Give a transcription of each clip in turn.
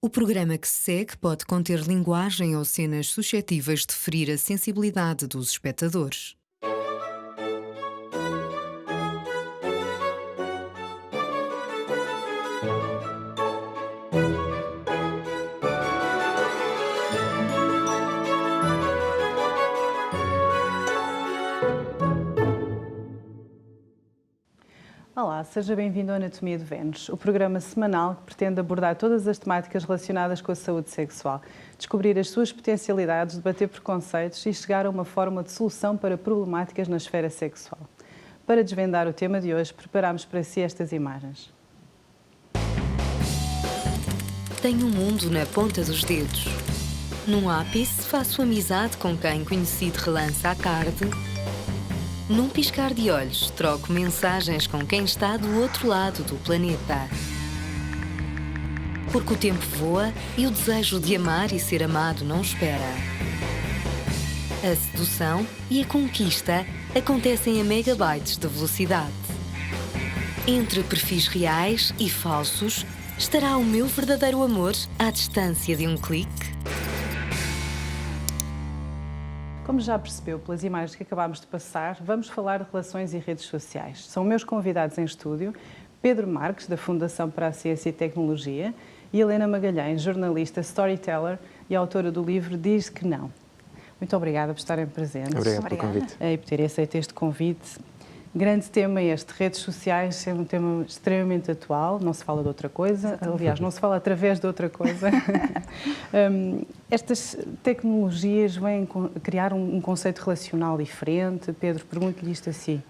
O programa que se segue pode conter linguagem ou cenas suscetíveis de ferir a sensibilidade dos espectadores. Olá, seja bem-vindo ao Anatomia de Vênus, o programa semanal que pretende abordar todas as temáticas relacionadas com a saúde sexual, descobrir as suas potencialidades, debater preconceitos e chegar a uma forma de solução para problemáticas na esfera sexual. Para desvendar o tema de hoje, preparamos para si estas imagens. Tenho um mundo na ponta dos dedos. Num ápice, faço amizade com quem conheci de relance à tarde. Num piscar de olhos, troco mensagens com quem está do outro lado do planeta. Porque o tempo voa e o desejo de amar e ser amado não espera. A sedução e a conquista acontecem a megabytes de velocidade. Entre perfis reais e falsos, estará o meu verdadeiro amor à distância de um clique? Como já percebeu pelas imagens que acabámos de passar, vamos falar de relações e redes sociais. São meus convidados em estúdio, Pedro Marques, da Fundação para a Ciência e Tecnologia, e Helena Magalhães, jornalista, storyteller e autora do livro Diz que Não. Muito obrigada por estarem presentes. Obrigado pelo convite. E por terem aceito este convite. Grande tema este, redes sociais, é um tema extremamente atual, não se fala de outra coisa, aliás, não se fala através de outra coisa. Estas tecnologias vêm criar um conceito relacional diferente. Pedro, pergunto-lhe isto assim.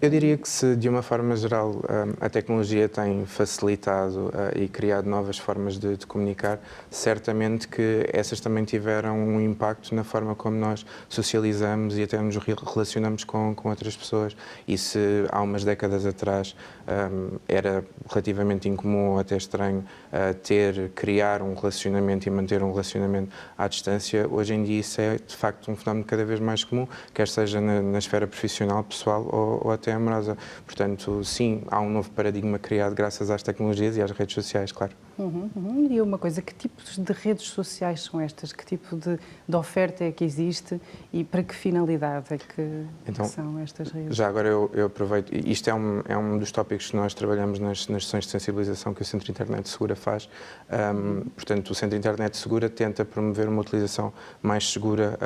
Eu diria que se, de uma forma geral, a tecnologia tem facilitado e criado novas formas de comunicar, certamente que essas também tiveram um impacto na forma como nós socializamos e até nos relacionamos com outras pessoas. E se há umas décadas atrás era relativamente incomum ou até estranho criar um relacionamento e manter um relacionamento à distância, hoje em dia isso é, de facto, um fenómeno cada vez mais comum, quer seja na esfera profissional, pessoal ou até amorosa. Portanto, sim, há um novo paradigma criado graças às tecnologias e às redes sociais, claro. E uma coisa, que tipos de redes sociais são estas? Que tipo de oferta é que existe e para que finalidade é que são estas redes? Já agora eu aproveito, isto é um dos tópicos que nós trabalhamos nas sessões de sensibilização que o Centro Internet Segura faz. Portanto, o Centro Internet Segura tenta promover uma utilização mais segura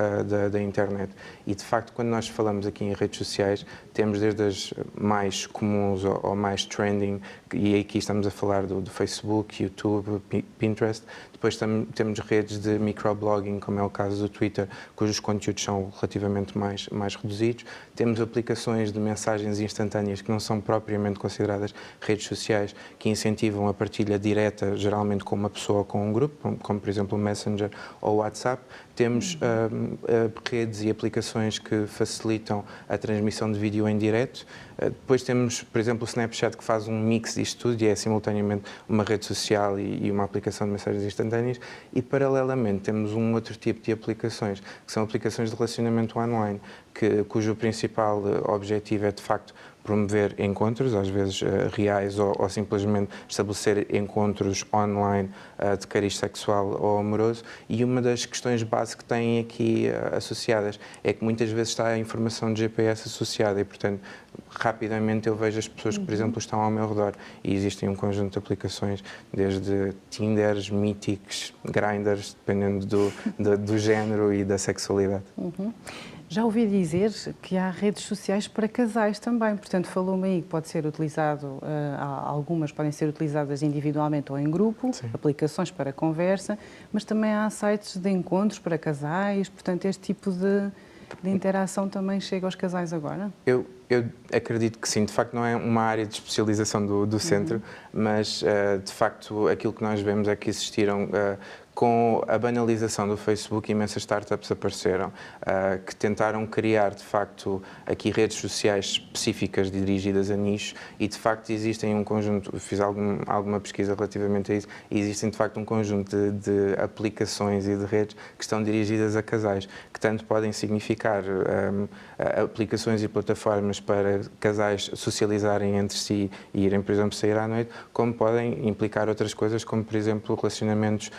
da internet. E, de facto, quando nós falamos aqui em redes sociais, temos desde as mais comuns ou mais trending, e aqui estamos a falar do Facebook, YouTube, Pinterest. Depois temos redes de microblogging, como é o caso do Twitter, cujos conteúdos são relativamente mais reduzidos. Temos aplicações de mensagens instantâneas que não são propriamente consideradas redes sociais, que incentivam a partilha direta, geralmente com uma pessoa ou com um grupo, como por exemplo o Messenger ou o WhatsApp. Temos redes e aplicações que facilitam a transmissão de vídeo em direto. Depois temos, por exemplo, o Snapchat, que faz um mix disto tudo e é simultaneamente uma rede social e uma aplicação de mensagens instantâneas. E, paralelamente, temos um outro tipo de aplicações, que são aplicações de relacionamento online, cujo principal objetivo é, de facto, promover encontros, às vezes reais, ou simplesmente estabelecer encontros online de cariz sexual ou amoroso. E uma das questões base que têm aqui associadas é que muitas vezes está a informação de GPS associada e, portanto, rapidamente eu vejo as pessoas que, por exemplo, estão ao meu redor. E existem um conjunto de aplicações, desde Tinders, Mythics, Grinders, dependendo do género e da sexualidade. Já ouvi dizer que há redes sociais para casais também, portanto falou-me aí que pode ser utilizado, algumas podem ser utilizadas individualmente ou em grupo, sim, aplicações para conversa, mas também há sites de encontros para casais, portanto este tipo de interação também chega aos casais agora? Eu acredito que sim, de facto não é uma área de especialização do centro, mas de facto aquilo que nós vemos é que existiram, com a banalização do Facebook, imensas startups apareceram que tentaram criar de facto aqui redes sociais específicas dirigidas a nichos e de facto existem um conjunto, fiz alguma pesquisa relativamente a isso, e existem de facto um conjunto de aplicações e de redes que estão dirigidas a casais, que tanto podem significar aplicações e plataformas apenas para casais socializarem entre si e irem, por exemplo, sair à noite, como podem implicar outras coisas, como, por exemplo, relacionamentos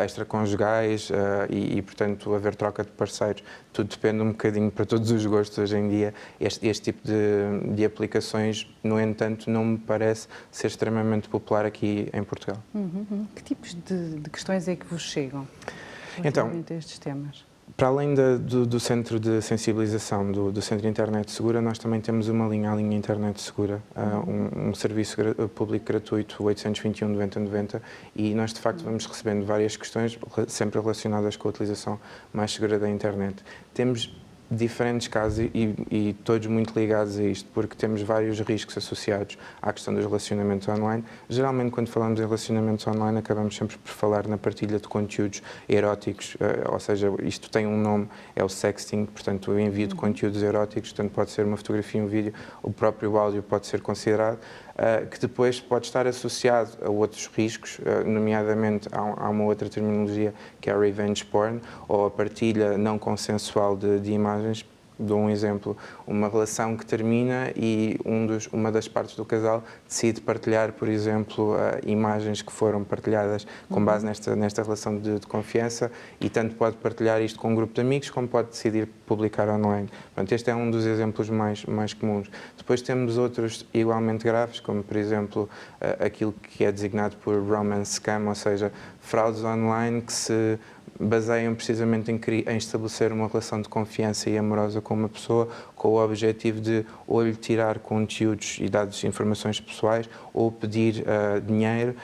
extraconjugais e, portanto, haver troca de parceiros. Tudo depende um bocadinho para todos os gostos hoje em dia. Este tipo de aplicações, no entanto, não me parece ser extremamente popular aqui em Portugal. Que tipos de questões é que vos chegam relativamente a estes temas? Para além do Centro de Sensibilização do Centro de Internet Segura, nós também temos uma linha, a linha Internet Segura, um serviço público gratuito, 821 90 90, e nós de facto vamos recebendo várias questões, sempre relacionadas com a utilização mais segura da internet. Temos diferentes casos e todos muito ligados a isto, porque temos vários riscos associados à questão dos relacionamentos online. Geralmente, quando falamos em relacionamentos online, acabamos sempre por falar na partilha de conteúdos eróticos, ou seja, isto tem um nome, é o sexting, portanto, o envio de conteúdos eróticos, portanto, pode ser uma fotografia, um vídeo, o próprio áudio pode ser considerado, que depois pode estar associado a outros riscos, nomeadamente há uma outra terminologia que é a revenge porn, ou a partilha não consensual de imagens. Dou um exemplo, uma relação que termina e uma das partes do casal decide partilhar, por exemplo, imagens que foram partilhadas com base nesta relação de confiança, e tanto pode partilhar isto com um grupo de amigos como pode decidir publicar online. Portanto, este é um dos exemplos mais comuns. Depois temos outros igualmente graves, como por exemplo aquilo que é designado por romance scam, ou seja, fraudes online que se baseiam precisamente em estabelecer uma relação de confiança e amorosa com uma pessoa, com o objetivo de ou lhe tirar conteúdos e dados, informações pessoais, ou pedir dinheiro,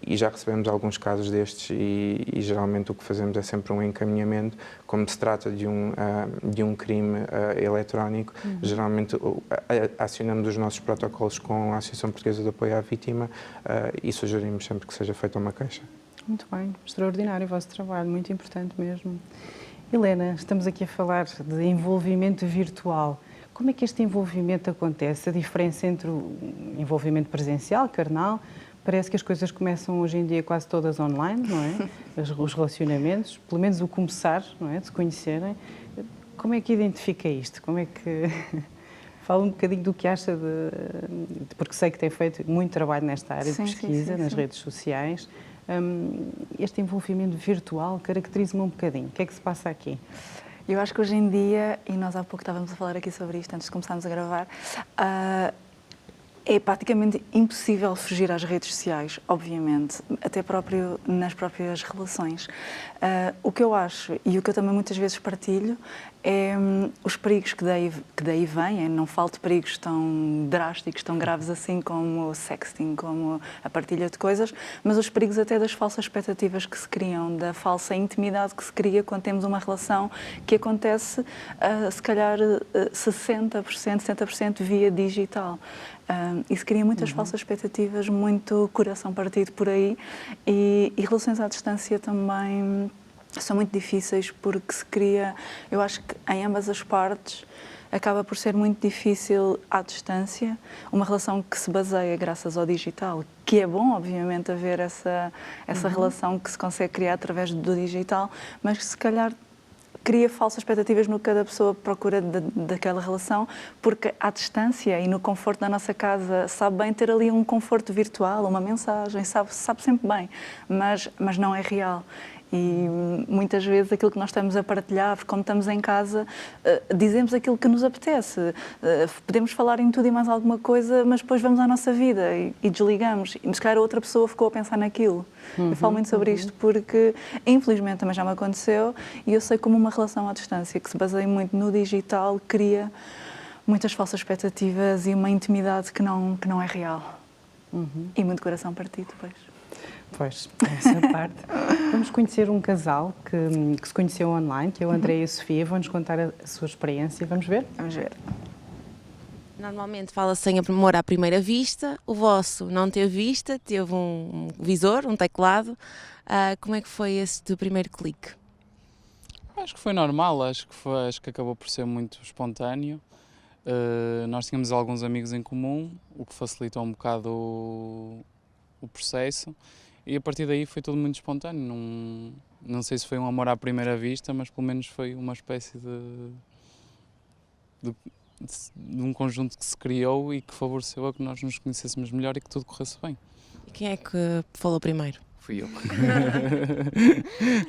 e já recebemos alguns casos destes e geralmente o que fazemos é sempre um encaminhamento. Como se trata de um crime eletrónico, geralmente acionamos os nossos protocolos com a Associação Portuguesa de Apoio à Vítima e sugerimos sempre que seja feita uma queixa. Muito bem, extraordinário o vosso trabalho, muito importante mesmo. Helena, estamos aqui a falar de envolvimento virtual. Como é que este envolvimento acontece? A diferença entre o envolvimento presencial, carnal, parece que as coisas começam hoje em dia quase todas online, não é? Os relacionamentos, pelo menos o começar, não é? De se conhecerem. Como é que identifica isto? Como é que... Fala um bocadinho do que acha porque sei que tem feito muito trabalho nesta área de pesquisa, nas redes sociais. Este envolvimento virtual caracteriza-me um bocadinho. O que é que se passa aqui? Eu acho que hoje em dia, e nós há pouco estávamos a falar aqui sobre isto antes de começarmos a gravar, é praticamente impossível fugir às redes sociais, obviamente, até nas próprias relações. O que eu acho, e o que eu também muitas vezes partilho, é os perigos que daí vêm. Não falo de perigos tão drásticos, tão graves assim como o sexting, como a partilha de coisas, mas os perigos até das falsas expectativas que se criam, da falsa intimidade que se cria quando temos uma relação que acontece, se calhar, 60%, 70% via digital. Isso cria muitas falsas expectativas, muito coração partido por aí, e relações à distância também são muito difíceis porque se cria, eu acho que em ambas as partes acaba por ser muito difícil à distância, uma relação que se baseia graças ao digital, que é bom, obviamente, haver essa relação que se consegue criar através do digital, mas que se calhar cria falsas expectativas no que cada pessoa procura daquela relação, porque à distância e no conforto da nossa casa sabe bem ter ali um conforto virtual, uma mensagem, sabe sempre bem, mas não é real. E muitas vezes aquilo que nós estamos a partilhar, como estamos em casa, dizemos aquilo que nos apetece. Podemos falar em tudo e mais alguma coisa, mas depois vamos à nossa vida e desligamos. E se calhar outra pessoa ficou a pensar naquilo. Eu falo muito sobre isto porque, infelizmente, também já me aconteceu, e eu sei como uma relação à distância que se baseia muito no digital cria muitas falsas expectativas e uma intimidade que não é real. E muito coração partido depois. Pois, essa parte. Vamos conhecer um casal que se conheceu online, que é o André e a Sofia. Vão-nos contar a sua experiência. Vamos ver? Vamos ver. Normalmente fala-se em amor à primeira vista. O vosso não teve vista, teve um visor, um teclado. Como é que foi esse do primeiro clique? Acho que foi normal, acho que acabou por ser muito espontâneo. Nós tínhamos alguns amigos em comum, o que facilitou um bocado o processo. E a partir daí foi tudo muito espontâneo. Não sei se foi um amor à primeira vista, mas pelo menos foi uma espécie de de um conjunto que se criou e que favoreceu a que nós nos conhecêssemos melhor e que tudo corresse bem. E quem é que falou primeiro? Fui eu.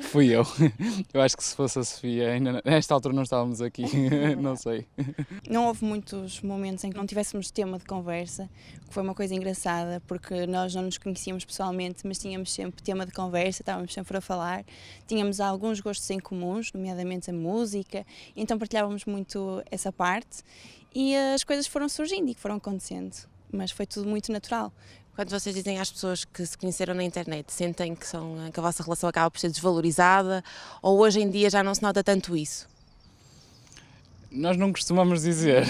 Fui eu. Eu acho que se fosse a Sofia, ainda nesta altura não estávamos aqui, não sei. Não houve muitos momentos em que não tivéssemos tema de conversa, que foi uma coisa engraçada, porque nós não nos conhecíamos pessoalmente, mas tínhamos sempre tema de conversa, estávamos sempre a falar, tínhamos alguns gostos em comuns, nomeadamente a música, então partilhávamos muito essa parte e as coisas foram surgindo e foram acontecendo, mas foi tudo muito natural. Quando vocês dizem às pessoas que se conheceram na internet, sentem que a vossa relação acaba por ser desvalorizada ou hoje em dia já não se nota tanto isso? Nós não costumamos dizer.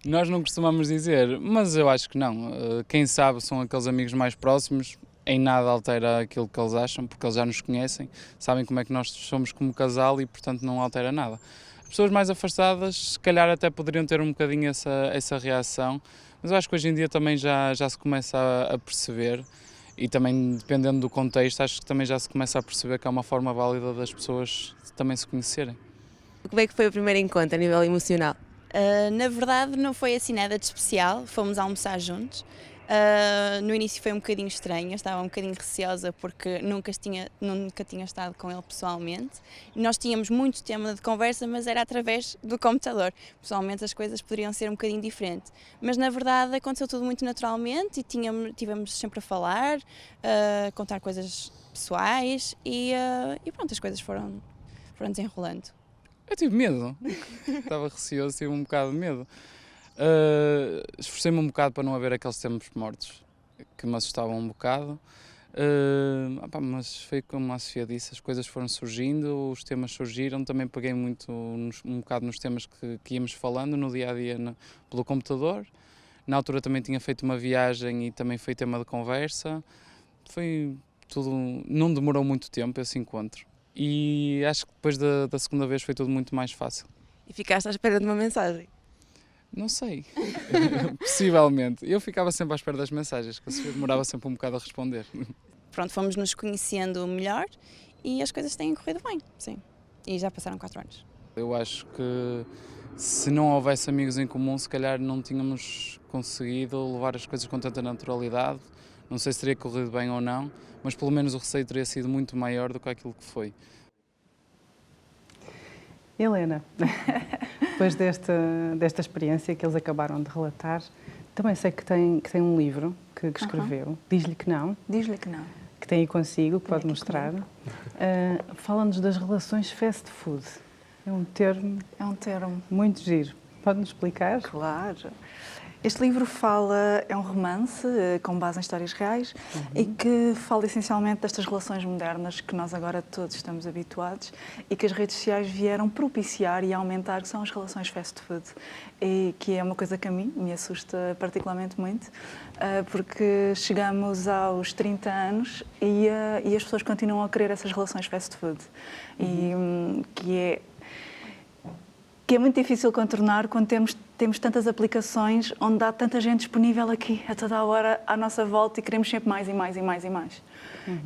Nós não costumamos dizer, mas eu acho que não. Quem sabe são aqueles amigos mais próximos, em nada altera aquilo que eles acham, porque eles já nos conhecem, sabem como é que nós somos como casal e, portanto, não altera nada. As pessoas mais afastadas, se calhar até poderiam ter um bocadinho essa reação, mas eu acho que hoje em dia também já se começa a perceber e também, dependendo do contexto, acho que também já se começa a perceber que é uma forma válida das pessoas também se conhecerem. Como é que foi o primeiro encontro a nível emocional? Na verdade não foi assim nada de especial, fomos almoçar juntos. No início foi um bocadinho estranho, eu estava um bocadinho receosa porque nunca tinha estado com ele pessoalmente. Nós tínhamos muito tema de conversa, mas era através do computador. Pessoalmente as coisas poderiam ser um bocadinho diferentes. Mas na verdade aconteceu tudo muito naturalmente e tivemos sempre a falar, a contar coisas pessoais e pronto, as coisas foram desenrolando. Eu tive medo, estava receoso, tive um bocado de medo. Esforcei-me um bocado para não haver aqueles tempos mortos que me assustavam um bocado, mas foi como a Sofia disse, as coisas foram surgindo, os temas surgiram, também peguei muito um bocado nos temas que íamos falando no dia-a-dia pelo computador. Na altura também tinha feito uma viagem e também foi tema de conversa, foi tudo, não demorou muito tempo esse encontro. E acho que depois da segunda vez foi tudo muito mais fácil. E ficaste à espera de uma mensagem? Não sei, possivelmente. Eu ficava sempre à espera das mensagens, que a Sofia demorava sempre um bocado a responder. Pronto, fomos nos conhecendo melhor e as coisas têm corrido bem, sim. E já passaram 4 anos. Eu acho que se não houvesse amigos em comum, se calhar não tínhamos conseguido levar as coisas com tanta naturalidade. Não sei se teria corrido bem ou não, mas pelo menos o receio teria sido muito maior do que aquilo que foi. Helena, depois desta experiência que eles acabaram de relatar, também sei que tem um livro que escreveu, Diz-lhe que não. Diz-lhe que não. Que tem aí consigo, que pode mostrar. Fala-nos das relações fast food. É um termo muito giro. Pode-nos explicar? Claro. Este livro é um romance com base em histórias reais e que fala essencialmente destas relações modernas que nós agora todos estamos habituados e que as redes sociais vieram propiciar e aumentar, que são as relações fast food. E que é uma coisa que a mim me assusta particularmente muito, porque chegamos aos 30 anos e as pessoas continuam a querer essas relações fast food. E que é muito difícil contornar quando temos tantas aplicações onde há tanta gente disponível aqui a toda a hora à nossa volta e queremos sempre mais e mais e mais e mais.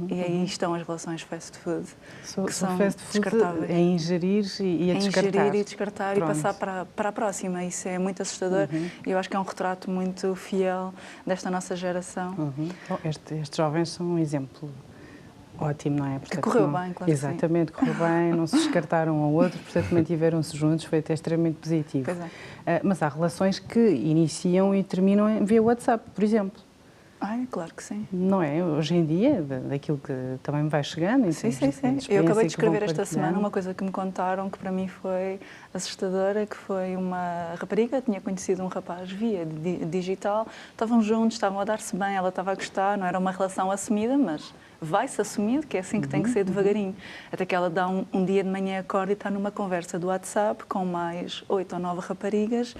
E aí estão as relações fast food, que são fast food descartáveis. É ingerir e a descartar. Ingerir e descartar. Pronto. E passar para a próxima. Isso é muito assustador e eu acho que é um retrato muito fiel desta nossa geração. Bom, estes jovens são um exemplo ótimo, não é? Portanto, que correu bem, claro. Exatamente, correu bem, não se descartaram um ao outro, portanto mantiveram-se juntos, foi até extremamente positivo. Pois é. Mas há relações que iniciam e terminam via WhatsApp, por exemplo. Claro que sim. Não é? Hoje em dia, daquilo que também me vai chegando. Sim. Eu acabei de escrever esta semana uma coisa que me contaram que para mim foi assustadora, que foi uma rapariga, tinha conhecido um rapaz via digital, estavam juntos, estavam a dar-se bem, ela estava a gostar, não era uma relação assumida, mas vai-se assumindo, que é assim que tem que ser devagarinho. Até que ela dá um dia de manhã, acorda e está numa conversa do WhatsApp com mais 8 ou 9 raparigas,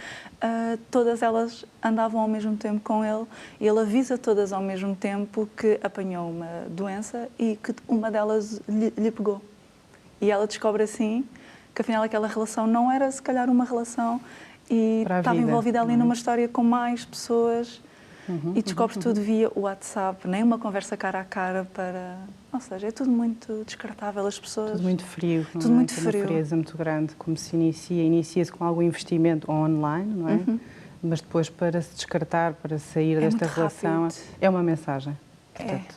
todas elas andavam ao mesmo tempo com ele e ele avisa todas ao mesmo tempo que apanhou uma doença e que uma delas lhe pegou. E ela descobre assim que afinal aquela relação não era se calhar uma relação e estava envolvida ali numa história com mais pessoas. e descobres tudo via WhatsApp, nem uma conversa cara a cara para... Ou seja, é tudo muito descartável, as pessoas... Tudo muito frio, não tudo é? muito Tem uma frio. frieza muito grande, como se inicia-se com algum investimento online, não é? Mas depois para se descartar, para sair desta muito relação, rápido. é uma mensagem. Portanto,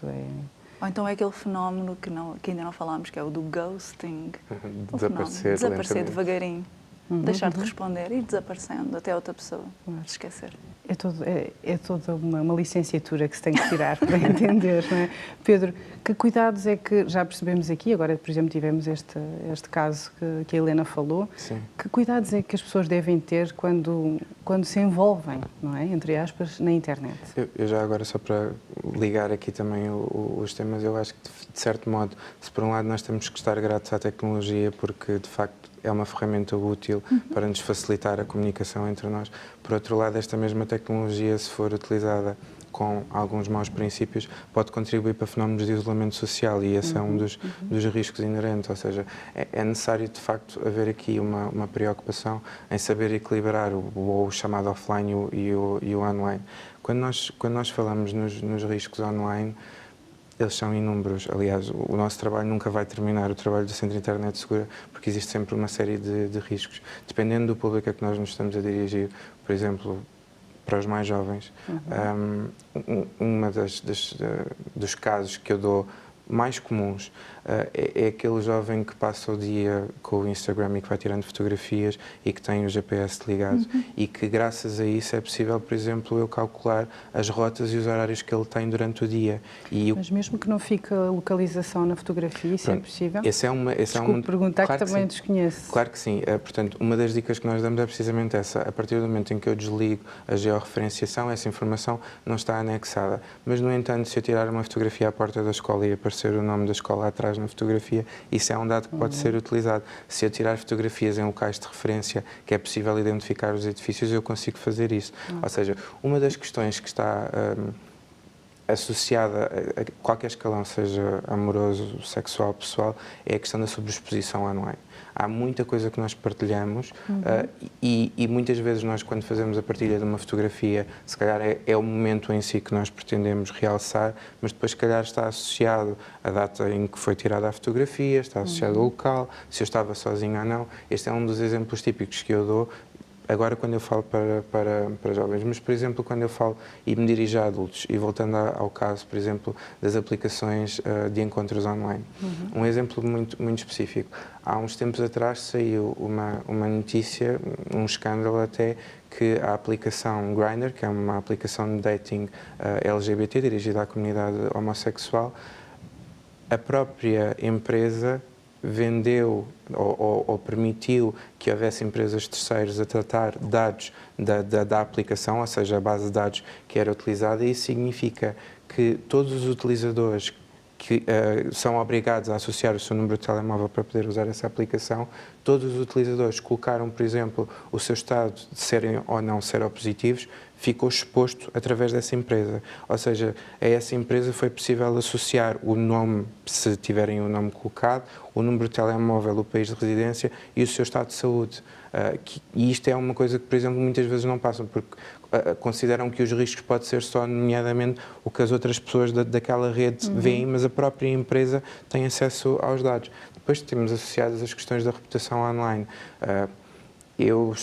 Ou então é aquele fenómeno que ainda não falámos, que é o do ghosting. O fenómeno de Desaparecer desaparecer lentamente. devagarinho. Deixar de responder e ir desaparecendo até outra pessoa se esquecer. É toda uma licenciatura que se tem que tirar para entender, não é? Pedro, que cuidados é que já percebemos aqui, agora, por exemplo, tivemos este caso que a Helena falou, Sim. que cuidados é que as pessoas devem ter quando se envolvem, não é? Entre aspas, na internet? Eu já agora, só para ligar aqui também os temas, eu acho que, de certo modo, se por um lado nós temos que estar gratos à tecnologia, porque, de facto, é uma ferramenta útil para nos facilitar a comunicação entre nós. Por outro lado, esta mesma tecnologia, se for utilizada com alguns maus princípios, pode contribuir para fenómenos de isolamento social e esse é um dos riscos inerentes. Ou seja, é necessário, de facto, haver aqui uma preocupação em saber equilibrar o chamado offline e o online. Quando nós falamos nos riscos online, eles são inúmeros. Aliás, o nosso trabalho nunca vai terminar, o trabalho do Centro Internet Segura, porque existe sempre uma série de riscos. Dependendo do público a que nós nos estamos a dirigir, por exemplo, para os mais jovens, uma dos casos que eu dou mais comuns é aquele jovem que passa o dia com o Instagram e que vai tirando fotografias e que tem o GPS ligado e que graças a isso é possível, por exemplo, eu calcular as rotas e os horários que ele tem durante o dia. Mas mesmo que não fique a localização na fotografia, isso é possível? Desculpe perguntar, claro que também desconheço. Claro que sim. Portanto, uma das dicas que nós damos é precisamente essa. A partir do momento em que eu desligo a georreferenciação, essa informação não está anexada. Mas, no entanto, se eu tirar uma fotografia à porta da escola e aparecer o nome da escola atrás na fotografia, isso é um dado que pode ser utilizado. Se eu tirar fotografias em locais de referência que é possível identificar os edifícios, eu consigo fazer isso. Ou seja, uma das questões que está associada a qualquer escalão, seja amoroso, sexual, pessoal, é a questão da sobreexposição online. Há muita coisa que nós partilhamos e muitas vezes nós, quando fazemos a partilha de uma fotografia, se calhar é o momento em si que nós pretendemos realçar, mas depois, se calhar, está associado à data em que foi tirada a fotografia, está associado ao local, se eu estava sozinho ou não. Este é um dos exemplos típicos que eu dou. Agora, quando eu falo para jovens, mas, por exemplo, quando eu falo e me dirijo a adultos, e voltando ao caso, por exemplo, das aplicações de encontros online. Um exemplo muito específico. Há uns tempos atrás saiu uma notícia, um escândalo até, que a aplicação Grindr, que é uma aplicação de dating LGBT dirigida à comunidade homossexual, a própria empresa vendeu ou permitiu que houvesse empresas terceiras a tratar dados da aplicação, ou seja, a base de dados que era utilizada, e isso significa que todos os utilizadores que são obrigados a associar o seu número de telemóvel para poder usar essa aplicação, todos os utilizadores colocaram, por exemplo, o seu estado de serem ou não seropositivos, ficou exposto através dessa empresa. Ou seja, a essa empresa foi possível associar o nome, se tiverem o nome colocado, o número de telemóvel, o país de residência e o seu estado de saúde. E isto é uma coisa que, por exemplo, muitas vezes não passam, porque consideram que os riscos podem ser só, nomeadamente, o que as outras pessoas daquela rede veem, mas a própria empresa tem acesso aos dados. Depois temos associadas as questões da reputação online. Eu,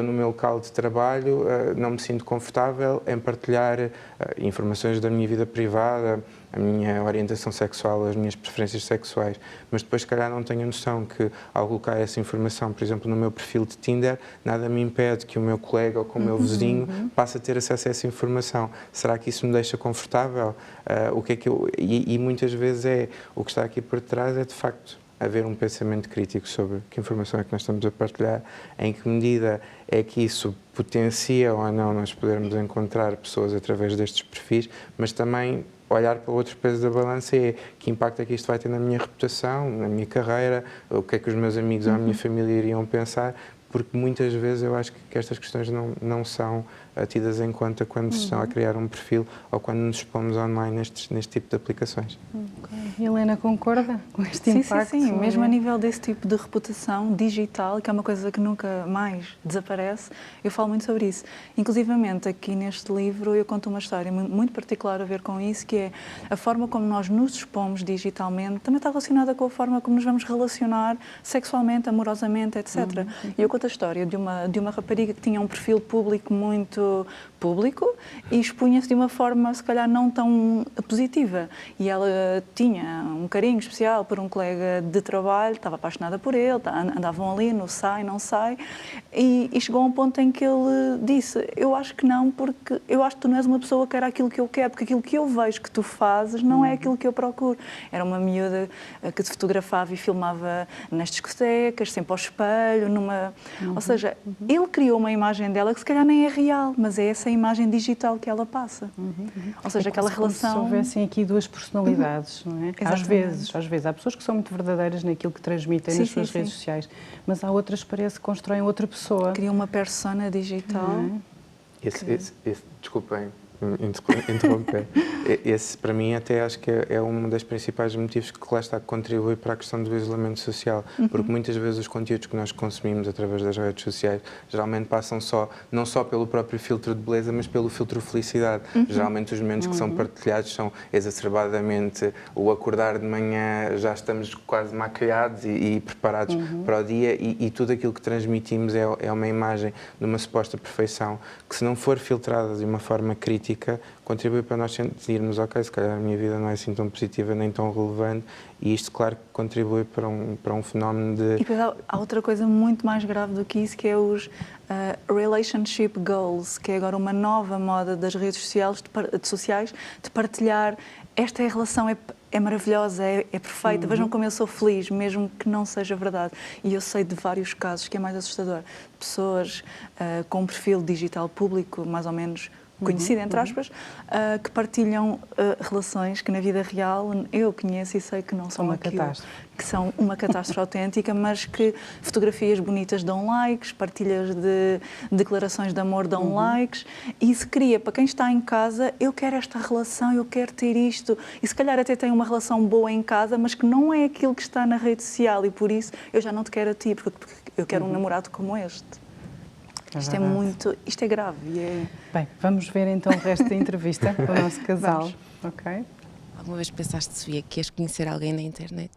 no meu local de trabalho, não me sinto confortável em partilhar informações da minha vida privada, a minha orientação sexual, as minhas preferências sexuais, mas depois, se calhar, não tenho a noção que, ao colocar essa informação, por exemplo, no meu perfil de Tinder, nada me impede que o meu colega ou que o meu vizinho passe a ter acesso a essa informação. Será que isso me deixa confortável? O que é que e muitas vezes o que está aqui por trás é, de facto, haver um pensamento crítico sobre que informação é que nós estamos a partilhar, em que medida é que isso potencia ou não nós podermos encontrar pessoas através destes perfis, mas também olhar para o outro peso da balança que impacto é que isto vai ter na minha reputação, na minha carreira, o que é que os meus amigos ou a minha família iriam pensar, porque muitas vezes eu acho que estas questões não são tidas em conta quando se estão a criar um perfil ou quando nos expomos online neste tipo de aplicações. Helena, concorda com este Sim, impacto? sim, mesmo a nível desse tipo de reputação digital, que é uma coisa que nunca mais desaparece, eu falo muito sobre isso. Inclusivamente aqui neste livro eu conto uma história muito particular a ver com isso, que é a forma como nós nos expomos digitalmente também está relacionada com a forma como nos vamos relacionar sexualmente, amorosamente, etc. E eu conto a história de uma rapariga que tinha um perfil público muito público e expunha-se de uma forma, se calhar, não tão positiva. E ela tinha um carinho especial por um colega de trabalho, estava apaixonada por ele, andavam ali no sai, não sai, e chegou a um ponto em que ele disse: eu acho que não, porque eu acho que tu não és uma pessoa que era aquilo que eu quero, porque aquilo que eu vejo que tu fazes não é aquilo que eu procuro. Era uma miúda que se fotografava e filmava nas discotecas, sempre ao espelho, ou seja, ele criou uma imagem dela que se calhar nem é real, mas é essa imagem digital que ela passa. Ou seja, aquela relação... Como se houvessem aqui duas personalidades, não é? Às vezes. Há pessoas que são muito verdadeiras naquilo que transmitem nas suas redes sociais, mas há outras que parece que constroem outra pessoa. Criam uma persona digital. Desculpem interromper. Esse, para mim, até acho que é um dos principais motivos que lá está, que contribui para a questão do isolamento social, porque muitas vezes os conteúdos que nós consumimos através das redes sociais geralmente passam não só pelo próprio filtro de beleza, mas pelo filtro de felicidade. Geralmente os momentos que são partilhados são exacerbadamente o acordar de manhã, já estamos quase maquiados e preparados para o dia, e tudo aquilo que transmitimos é uma imagem de uma suposta perfeição que, se não for filtrada de uma forma crítica, contribui para nós sentirmos, ok, se calhar a minha vida não é assim tão positiva nem tão relevante, e isto, claro, que contribui para um fenómeno de... E depois há outra coisa muito mais grave do que isso, que é os relationship goals, que é agora uma nova moda das redes sociais de partilhar: esta relação é maravilhosa, é perfeita, vejam como eu sou feliz, mesmo que não seja verdade. E eu sei de vários casos, que é mais assustador, pessoas com um perfil digital público, mais ou menos conhecido, entre aspas, que partilham relações que na vida real eu conheço e sei que não são que são uma catástrofe autêntica, mas que fotografias bonitas dão likes, partilhas de declarações de amor dão likes, e isso cria, para quem está em casa: eu quero esta relação, eu quero ter isto, e se calhar até tem uma relação boa em casa, mas que não é aquilo que está na rede social, e por isso eu já não te quero a ti, porque eu quero um namorado como este. Isto é grave. Bem, vamos ver então o resto da entrevista com o nosso casal. Ok? Alguma vez pensaste, Sofia, que ias conhecer alguém na internet?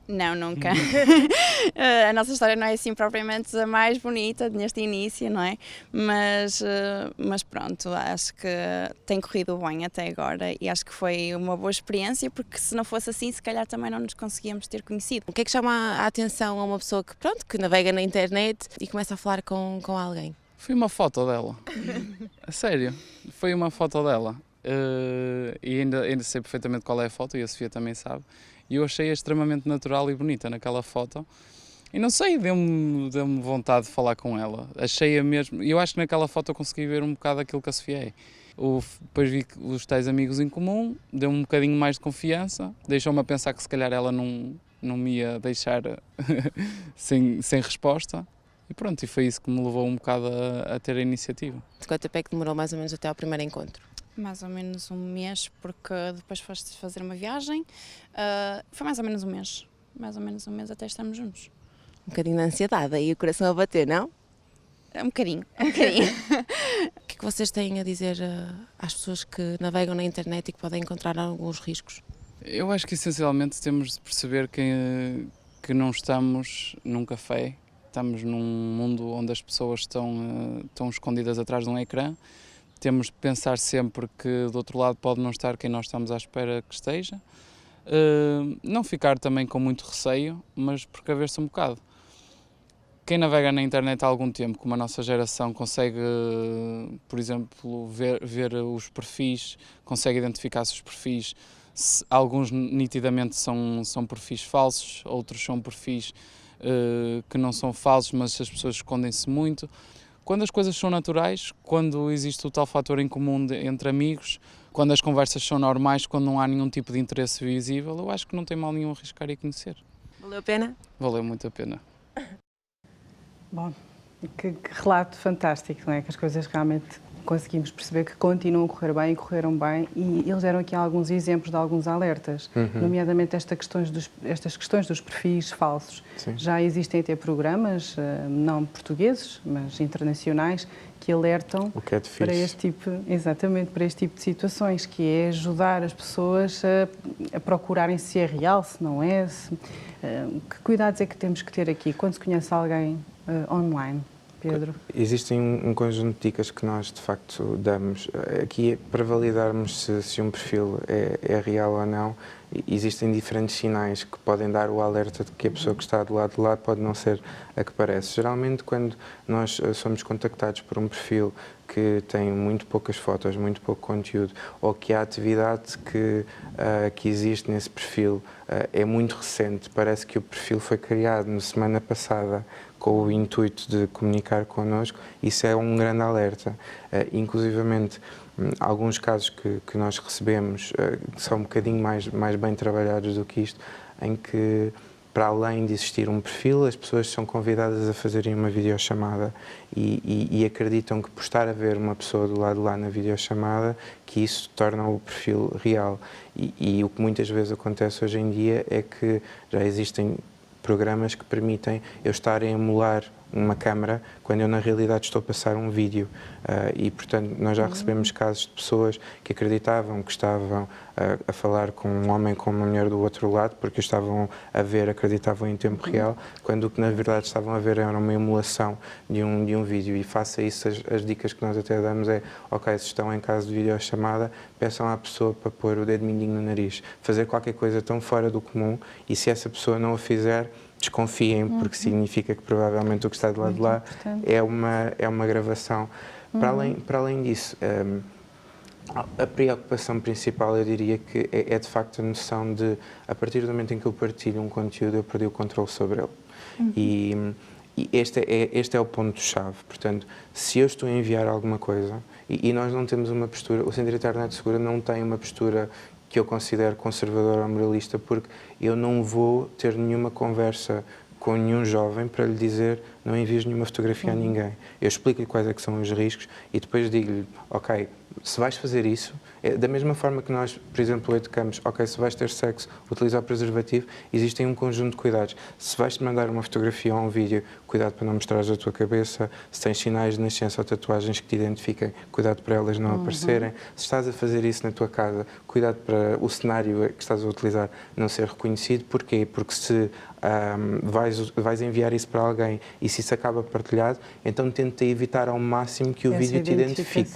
Não, nunca. A nossa história não é assim propriamente a mais bonita neste início, não é? Mas pronto, acho que tem corrido bem até agora e acho que foi uma boa experiência, porque se não fosse assim, se calhar também não nos conseguíamos ter conhecido. O que é que chama a atenção a uma pessoa que navega na internet e começa a falar com alguém? Foi uma foto dela. A sério, foi uma foto dela. E ainda sei perfeitamente qual é a foto, e a Sofia também sabe. E eu achei-a extremamente natural e bonita naquela foto. E não sei, deu-me vontade de falar com ela. Achei-a mesmo... Eu acho que naquela foto eu consegui ver um bocado aquilo que a Sofia é. Depois vi os tais amigos em comum, deu-me um bocadinho mais de confiança, deixou-me a pensar que se calhar ela não me ia deixar sem resposta. E pronto, e foi isso que me levou um bocado a ter a iniciativa. De quanto tempo é que demorou mais ou menos até ao primeiro encontro? Mais ou menos um mês, porque depois foste fazer uma viagem. Foi mais ou menos um mês. Mais ou menos um mês até estarmos juntos. Um bocadinho de ansiedade e o coração a bater, não? Um bocadinho. O que é que vocês têm a dizer às pessoas que navegam na internet e que podem encontrar alguns riscos? Eu acho que essencialmente temos de perceber que não estamos num café, estamos num mundo onde as pessoas estão escondidas atrás de um ecrã. Temos de pensar sempre que do outro lado pode não estar quem nós estamos à espera que esteja. Não ficar também com muito receio, mas precaver-se um bocado. Quem navega na internet há algum tempo, como a nossa geração, consegue, por exemplo, ver os perfis, consegue identificar se os perfis, alguns nitidamente são perfis falsos, outros são perfis que não são falsos, mas as pessoas escondem-se muito. Quando as coisas são naturais, quando existe o tal fator em comum entre amigos, quando as conversas são normais, quando não há nenhum tipo de interesse visível, eu acho que não tem mal nenhum arriscar e conhecer. Valeu a pena? Valeu muito a pena. Bom, que relato fantástico, não é? Que as coisas realmente conseguimos perceber que continuam a correr bem e correram bem, e eles deram aqui alguns exemplos de alguns alertas, nomeadamente estas questões dos perfis falsos. Sim. Já existem até programas, não portugueses, mas internacionais, que alertam para este tipo, exatamente, para este tipo de situações, que é ajudar as pessoas a procurarem se é real, se não é. Que cuidados é que temos que ter aqui quando se conhece alguém online, Pedro? Existem um conjunto de dicas que nós, de facto, damos. Aqui, para validarmos se um perfil é real ou não, existem diferentes sinais que podem dar o alerta de que a pessoa que está do lado de lá pode não ser a que parece. Geralmente, quando nós somos contactados por um perfil que tem muito poucas fotos, muito pouco conteúdo, ou que a atividade que existe nesse perfil é muito recente, parece que o perfil foi criado na semana passada com o intuito de comunicar connosco, isso é um grande alerta. Inclusivamente, alguns casos que nós recebemos, que são um bocadinho mais bem trabalhados do que isto, em que, para além de existir um perfil, as pessoas são convidadas a fazerem uma videochamada e acreditam que, por estar a ver uma pessoa do lado de lá na videochamada, que isso torna o perfil real. E o que muitas vezes acontece hoje em dia é que já existem programas que permitem eu estar a emular uma câmara quando eu na realidade estou a passar um vídeo e portanto nós já recebemos casos de pessoas que acreditavam que estavam a falar com um homem com uma mulher do outro lado porque estavam a ver, acreditavam em tempo real, quando o que na verdade estavam a ver era uma emulação de um vídeo. E face a isso as dicas que nós até damos é, ok, se estão em caso de videochamada, peçam à pessoa para pôr o dedo mindinho no nariz, fazer qualquer coisa tão fora do comum, e se essa pessoa não o fizer, desconfiem, porque significa que provavelmente o que está do lado de lá é uma gravação. Para além disso, a preocupação principal, eu diria que é de facto a noção de, a partir do momento em que eu partilho um conteúdo, eu perdi o controle sobre ele. E este é o ponto-chave. Portanto, se eu estou a enviar alguma coisa, e nós não temos uma postura, o Centro de Internet Segura não tem uma postura que eu considero conservadora ou moralista, porque eu não vou ter nenhuma conversa com nenhum jovem para lhe dizer não envies nenhuma fotografia a ninguém. Eu explico-lhe quais é que são os riscos e depois digo-lhe, ok, se vais fazer isso, da mesma forma que nós, por exemplo, educamos, ok, se vais ter sexo, utilizar preservativo, existem um conjunto de cuidados. Se vais-te mandar uma fotografia ou um vídeo, cuidado para não mostrares a tua cabeça. Se tens sinais de nascença ou tatuagens que te identifiquem, cuidado para elas não aparecerem. Se estás a fazer isso na tua casa, cuidado para o cenário que estás a utilizar não ser reconhecido. Porquê? Porque se vais enviar isso para alguém e se isso acaba partilhado, então tenta evitar ao máximo que o vídeo te identifique.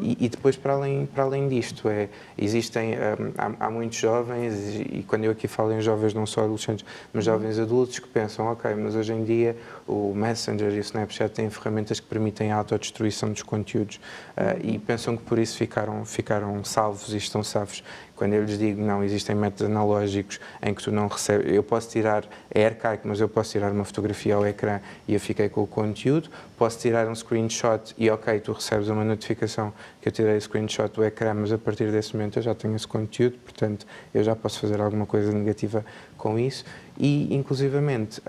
E depois, para além disto, existem, há muitos jovens, e quando eu aqui falo em jovens, não só adolescentes, mas jovens adultos que pensam, ok, mas hoje em dia o Messenger e o Snapchat têm ferramentas que permitem a autodestruição dos conteúdos e pensam que por isso ficaram salvos e estão safos. Quando eu lhes digo, não, existem métodos analógicos em que tu não recebes, eu posso tirar, é arcaico, mas eu posso tirar uma fotografia ao ecrã e eu fiquei com o conteúdo, posso tirar um screenshot e ok, tu recebes uma notificação que eu tirei o screenshot do ecrã, mas a partir desse momento eu já tenho esse conteúdo, portanto eu já posso fazer alguma coisa negativa com isso e inclusivamente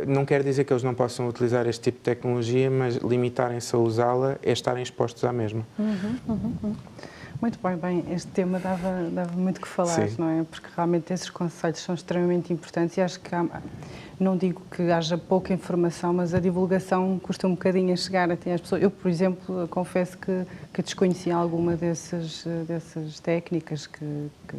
não quer dizer que eles não possam utilizar este tipo de tecnologia, mas limitarem-se a usá-la é estarem expostos à mesma. Muito bem, este tema dava muito que falar, não é? Porque realmente esses conselhos são extremamente importantes e acho que não digo que haja pouca informação, mas a divulgação custa um bocadinho a chegar até às pessoas. Eu, por exemplo, confesso que desconhecia alguma dessas técnicas que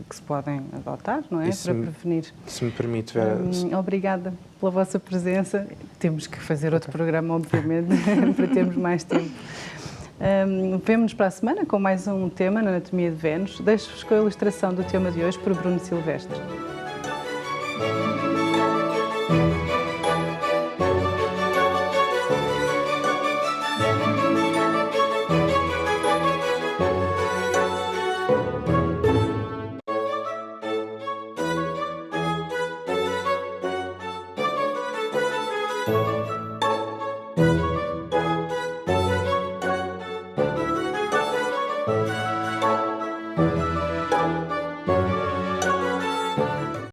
se podem adotar, não é? Para prevenir. Se me permite, Vera. Obrigada pela vossa presença. Temos que fazer outro programa, obviamente, para termos mais tempo. Vemo-nos para a semana com mais um tema na Anatomia de Vênus. Deixo-vos com a ilustração do tema de hoje por Bruno Silvestre.